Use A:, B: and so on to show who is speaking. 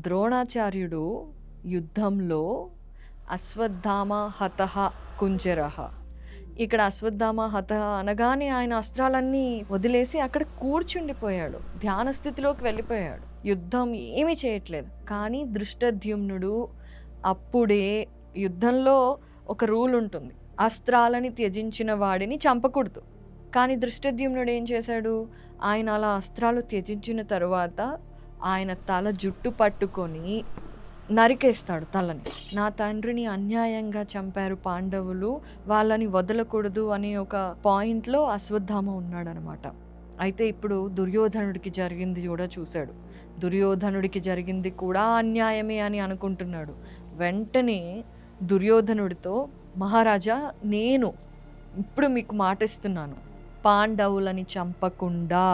A: ద్రోణాచార్యుడు యుద్ధంలో అశ్వత్థామ హతః కుంజరః. ఇక్కడ అశ్వత్థామ హతః అనగానే ఆయన అస్త్రాలన్నీ వదిలేసి అక్కడ కూర్చుండిపోయాడు. ధ్యాన స్థితిలోకి వెళ్ళిపోయాడు. యుద్ధం ఏమీ చేయట్లేదు. కానీ దృష్టద్యుమ్నుడు అప్పుడే యుద్ధంలో ఒక రూల్ ఉంటుంది. అస్త్రాలని త్యజించిన వాడిని చంపకూడదు. కానీ దృష్టద్యుమ్నుడు ఏం చేశాడు? ఆయన అలా అస్త్రాలు త్యజించిన తరువాత ఆయన తల జుట్టు పట్టుకొని నరికేస్తాడు తలని. నా తండ్రిని అన్యాయంగా చంపారు పాండవులు, వాళ్ళని వదలకూడదు అనే ఒక పాయింట్లో అశ్వత్థామ ఉన్నాడనమాట. అయితే ఇప్పుడు దుర్యోధనుడికి జరిగింది కూడా చూశాడు. దుర్యోధనుడికి జరిగింది కూడా అన్యాయమే అని అనుకుంటున్నాడు. వెంటనే దుర్యోధనుడితో, మహారాజా, నేను ఇప్పుడు మీకు మాటిస్తున్నాను, పాండవులని చంపకుండా